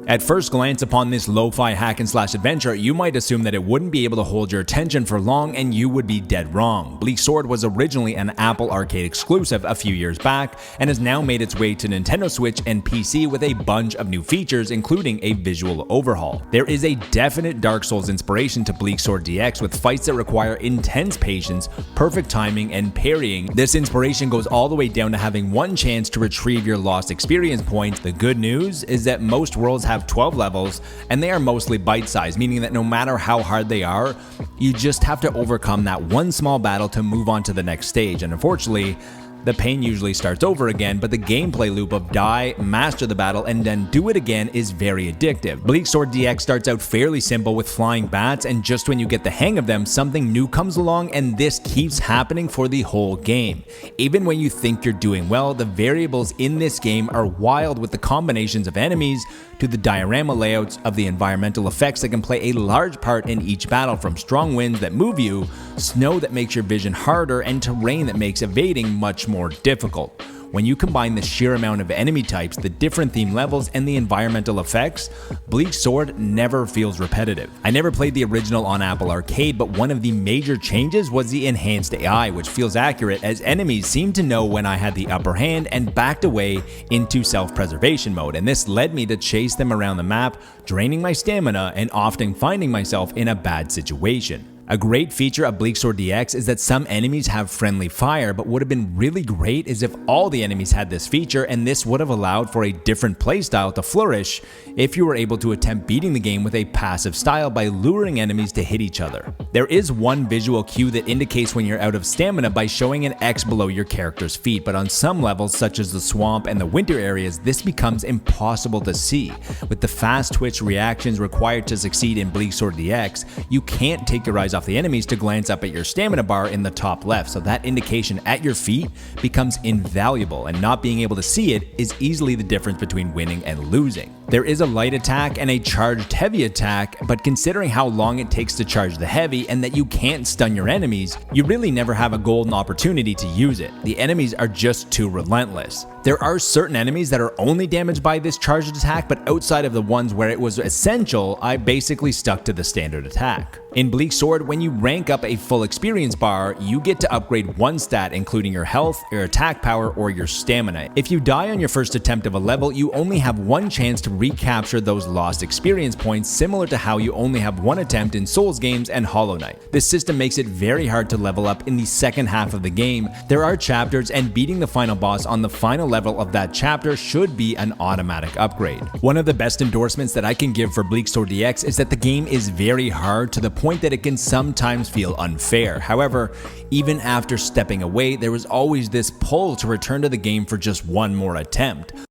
At first glance upon this lo-fi hack and slash adventure, you might assume that it wouldn't be able to hold your attention for long, and you would be dead wrong. Bleak Sword was originally an Apple Arcade exclusive a few years back, and has now made its way to Nintendo Switch and PC with a bunch of new features, including a visual overhaul. There is a definite Dark Souls inspiration to Bleak Sword DX, with fights that require intense patience, perfect timing, and parrying. This inspiration goes all the way down to having one chance to retrieve your lost experience points. The good news is that most worlds have 12 levels, and they are mostly bite-sized, meaning that no matter how hard they are, you just have to overcome that one small battle to move on to the next stage. And unfortunately, the pain usually starts over again, but the gameplay loop of die, master the battle, and then do it again is very addictive. Bleak Sword DX starts out fairly simple with flying bats, and just when you get the hang of them, something new comes along, and this keeps happening for the whole game. Even when you think you're doing well, the variables in this game are wild, with the combinations of enemies to the diorama layouts of the environmental effects that can play a large part in each battle, from strong winds that move you, snow that makes your vision harder, and terrain that makes evading much more difficult. When you combine the sheer amount of enemy types, the different theme levels, and the environmental effects, Bleak Sword never feels repetitive. I never played the original on Apple Arcade, but one of the major changes was the enhanced AI, which feels accurate as enemies seemed to know when I had the upper hand and backed away into self-preservation mode, and this led me to chase them around the map, draining my stamina and often finding myself in a bad situation. A great feature of Bleak Sword DX is that some enemies have friendly fire, but what would have been really great is if all the enemies had this feature, and this would have allowed for a different playstyle to flourish if you were able to attempt beating the game with a passive style by luring enemies to hit each other. There is one visual cue that indicates when you're out of stamina by showing an X below your character's feet, but on some levels such as the swamp and the winter areas, this becomes impossible to see. With the fast twitch reactions required to succeed in Bleak Sword DX, you can't take your eyes off the enemies to glance up at your stamina bar in the top left, so that indication at your feet becomes invaluable, and not being able to see it is easily the difference between winning and losing. There is a light attack and a charged heavy attack, but considering how long it takes to charge the heavy and that you can't stun your enemies, you really never have a golden opportunity to use it. The enemies are just too relentless. There are certain enemies that are only damaged by this charged attack, but outside of the ones where it was essential, I basically stuck to the standard attack. In Bleak Sword, when you rank up a full experience bar, you get to upgrade one stat, including your health, your attack power, or your stamina. If you die on your first attempt of a level, you only have one chance to recapture those lost experience points, similar to how you only have one attempt in Souls games and Hollow Knight. This system makes it very hard to level up in the second half of the game. There are chapters, and beating the final boss on the final level of that chapter should be an automatic upgrade. One of the best endorsements that I can give for Bleak Sword DX is that the game is very hard, to the point that it can sometimes feel unfair. However, even after stepping away, there was always this pull to return to the game for just one more attempt.